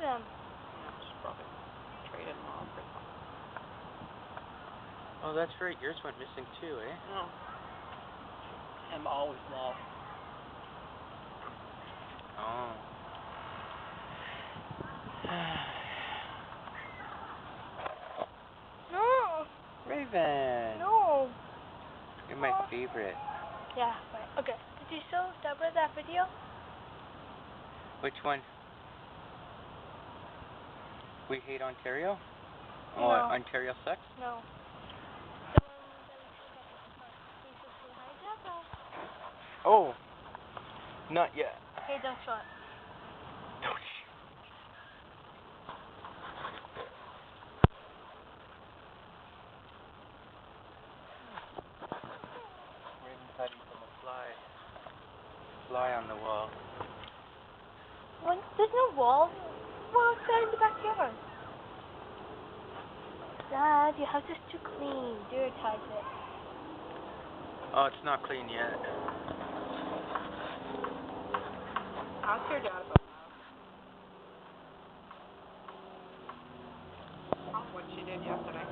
them. Yeah, she's probably traded them off or something. Oh, that's right. Yours went missing too, eh? No. I'm always lost. Oh. No. Raven. No. You're my favorite. Yeah, but okay. Did you show Deborah that video? Which one? We hate Ontario? No. Oh, Ontario sucks? No. The one that we took at the park. We should say hi, Deborah. Oh. Not yet. Hey, don't show it. Raven's hiding from a fly. Fly on the wall. There's no wall. Well, outside in the backyard. Dad, your house is too clean. Dear ties it. Oh, it's not clean yet. Ask your dad about what she did yesterday.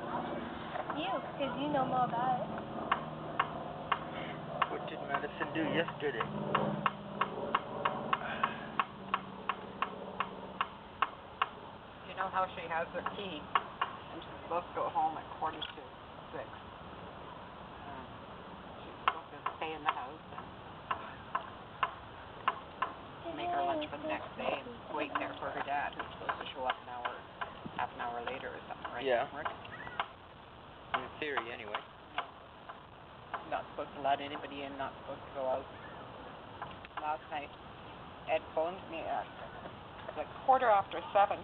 You, because you know more about it. What did Madison do yesterday? You know how she has her key, and she's supposed to go home at 6:45. She's supposed to stay in the house and make her lunch for the next day and wait there for her dad, who's supposed to show up half an hour later or something, right? Yeah. In theory, anyway. Not supposed to let anybody in, not supposed to go out. Last night, Ed phoned me at like 7:15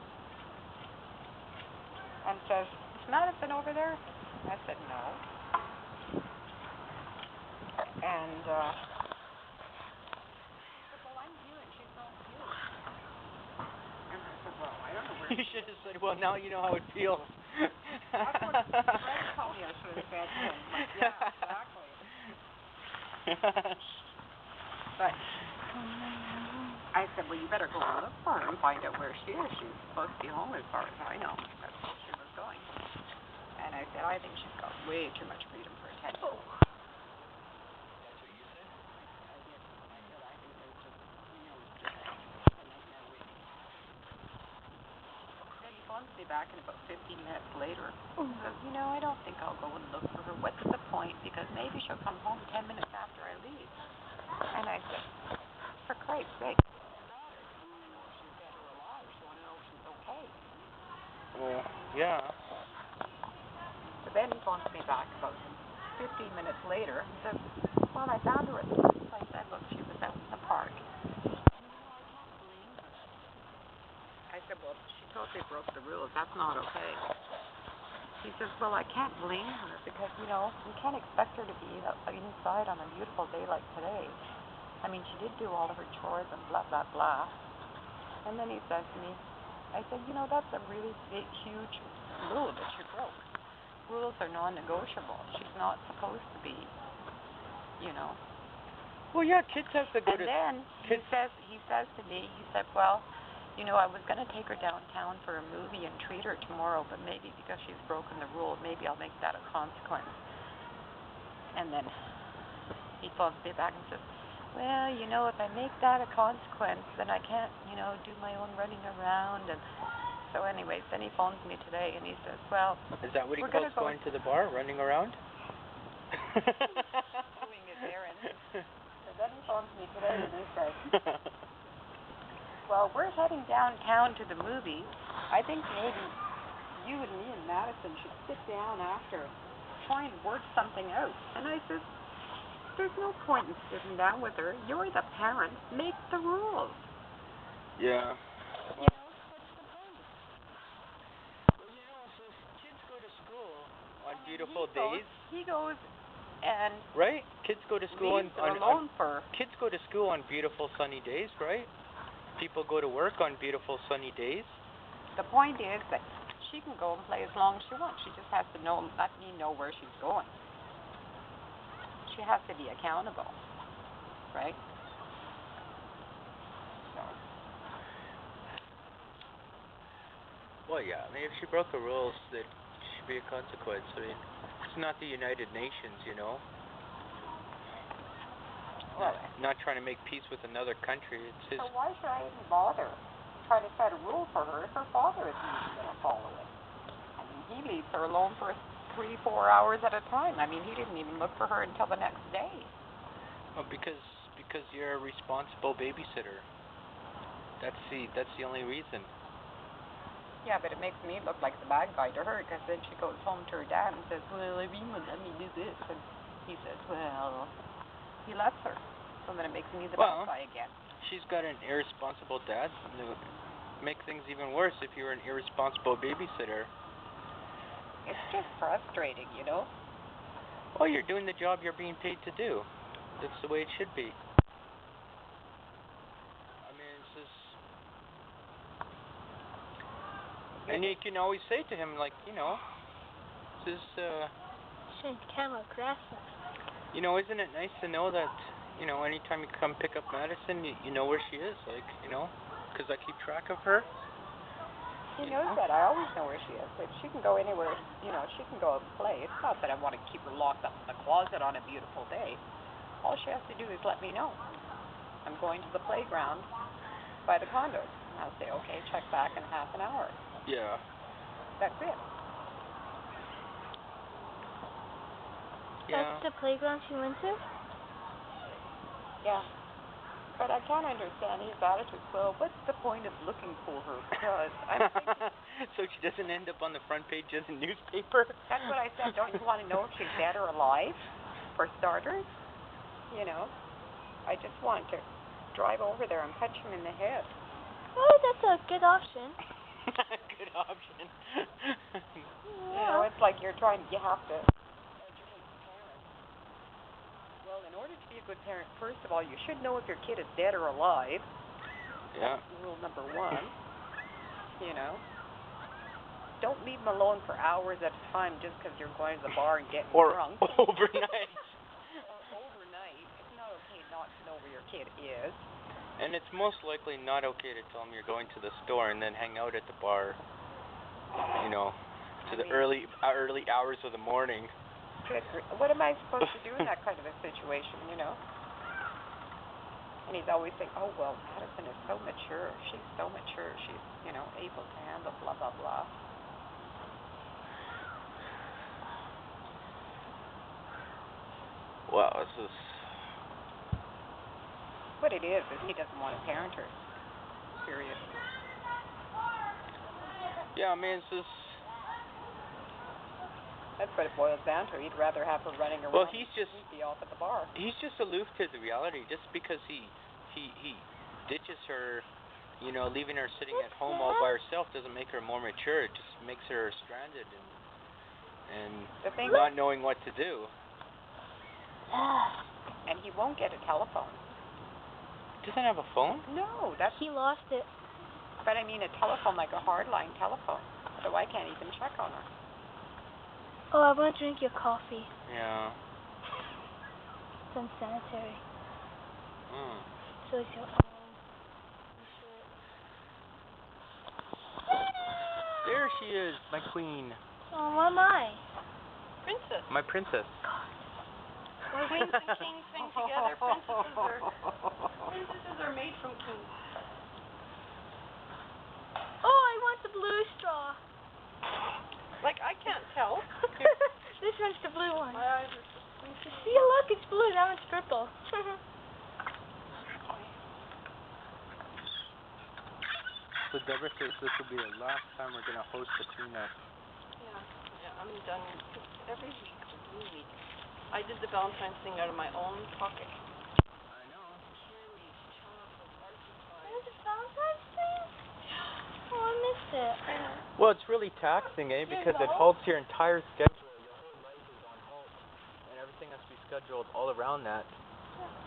and says, "Is Madison over there?" I said, "No." And he said, "Well, I'm here and she's not here." And I said, "Well, I don't know where." You should have said, "Well, now you know how it feels." That's what Fred told me I should have said to him. Like, yeah, exactly. But I said, "Well, you better go and look for her and find out where she is. She's supposed to be home as far as I know." That's where she was going. And I said, "I think she's got way too much freedom for attention." That's what you said? I did. I said, "I think there's just, just a nightmare waiting." Then he phones me back in about 15 minutes later. He says, "I don't think I'll go and look for her. What's the point? Because maybe she'll come home 10 minutes after I leave." And I said, "For Christ's sake, what's the matter? You want to know if she's dead or alive. You want to know if she's okay." Well, yeah. So then he phones me back about 15 minutes later and says, "Well, I found her at the place I said, look, she was out in the park." And I can't blame her. I said, "Well, she totally broke the rules. That's not okay." He says, "Well, I can't blame her because, we can't expect her to be inside on a beautiful day like today. I mean, she did do all of her chores and blah, blah, blah." And then he says to me, I said, "That's a really big, huge rule that she broke. Rules are non-negotiable. She's not supposed to be, Well, yeah, kids have to go And to... then he says to me, he said, "Well, I was going to take her downtown for a movie and treat her tomorrow, but maybe because she's broken the rule, maybe I'll make that a consequence." And then he phones me back and says, "Well, if I make that a consequence, then I can't, do my own running around." And so anyways, then he phones me today and he says, "Well, Is that what he we're calls gonna go going to the bar, running around? doing his errands." So then he phones me today and he says, "Well, we're heading downtown to the movies. I think maybe you and me and Madison should sit down after, try and work something out." And I says, "There's no point in sitting down with her. You're the parents. Make the rules." Yeah. What's the point? Well, so kids go to school on beautiful days. He goes and Right? Kids go to school leaves her alone for... Kids go to school on beautiful sunny days, right? People go to work on beautiful sunny days. The point is that she can go and play as long as she wants. She just has to let me know where she's going. She has to be accountable, right? So. Well, yeah. I mean, if she broke the rules, there should be a consequence. I mean, it's not the United Nations, you know. Well, Not trying to make peace with another country. It's his. so why should I even bother trying to set a rule for her if her father isn't even going to follow it? I mean, he leaves her alone for 3-4 hours at a time. I mean, he didn't even look for her until the next day. Well, because you're a responsible babysitter. That's the only reason. Yeah, but it makes me look like the bad guy to her, because then she goes home to her dad and says, well, Irene would let me do this. And he says, well, he lets her. So then it makes me the bad guy again. She's got an irresponsible dad. It would make things even worse if you were an irresponsible babysitter. It's just frustrating, you know? Well, you're doing the job you're being paid to do. That's the way it should be. I mean, it's just... And you can always say to him, like, you know, this is, Shouldn't camera aggressive. you know, isn't it nice to know that, you know, anytime you come pick up Madison, you know where she is, like, you know, because I keep track of her. She knows that. I always know where she is. If she can go anywhere, you know, she can go out and play. It's not that I want to keep her locked up in the closet on a beautiful day. All she has to do is let me know. I'm going to the playground by the condos. And I'll say, okay, check back in half an hour. Yeah. That's it. Yeah. That's the playground she went to? Yeah. But I can't understand his attitude. Well, what's the point of looking for her? Because I'm thinking, so she doesn't end up on the front page of the newspaper? that's what I said. Don't you want to know if she's dead or alive? For starters? You know? I just want to drive over there and punch him in the head. Oh, that's a good option. Good option. You know, it's like you have to educate the parents. Well, in order to be a good parent, first of all, you should know if your kid is dead or alive. Yeah. That's rule number 1. You know? Don't leave them alone for hours at a time just because you're going to the bar and getting drunk. Or overnight. Or overnight. It's not okay not to know where your kid is. And it's most likely not okay to tell them you're going to the store and then hang out at the bar, you know, to the early hours of the morning. What am I supposed to do in that kind of a situation, you know? And he's always saying, oh, well, Madison is so mature. She's so mature. She's, you know, able to handle blah, blah, blah. Wow, this is... What it is he doesn't want to parent her. Period. Yeah, I mean, it's just... That's what it boils down to. He'd rather have her running around. Well, he'd be off at the bar. He's just aloof to the reality. Just because he ditches her, you know, leaving her sitting at home all by herself doesn't make her more mature. It just makes her stranded and not knowing what to do. And he won't get a telephone. Doesn't have a phone? No, He lost it. But I mean a telephone, like a hardline telephone. So I can't even check on her. Oh, I want to drink your coffee. Yeah. It's unsanitary. So it's your own. There she is, my queen. Oh, what am I? Princess. My princess. Queens and kings sing together. Princesses are made from kings. Oh, I want the blue straw. Like, I can't tell. This one's the blue one. My eyes are so squinty. See, look, it's blue. That one's purple. So Deborah says this will be the last time we're going to host the cleanup. Yeah, I'm done. Every week, I did the Valentine's thing out of my own pocket. I know. Candies, chocolates, What is it, Valentine's Day? Oh, I missed it. Well, it's really taxing, because it halts your entire schedule. Your whole life is on halt, and everything has to be scheduled all around that.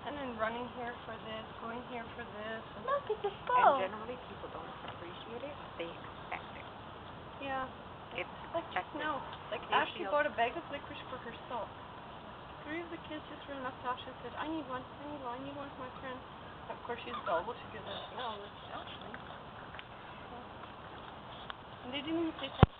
And then running here for this, going here for this. Look, it's a And skull. generally, people don't appreciate it. They expect it. Yeah. It's Like, expected. no. Like, They Ashley feel- bought a bag of licorice for herself. 3 of the kids just ran up to Ashley and said, I need one for my friend. Of course, she's gullible. She gives it, no, it's Ashley. And they didn't even say thank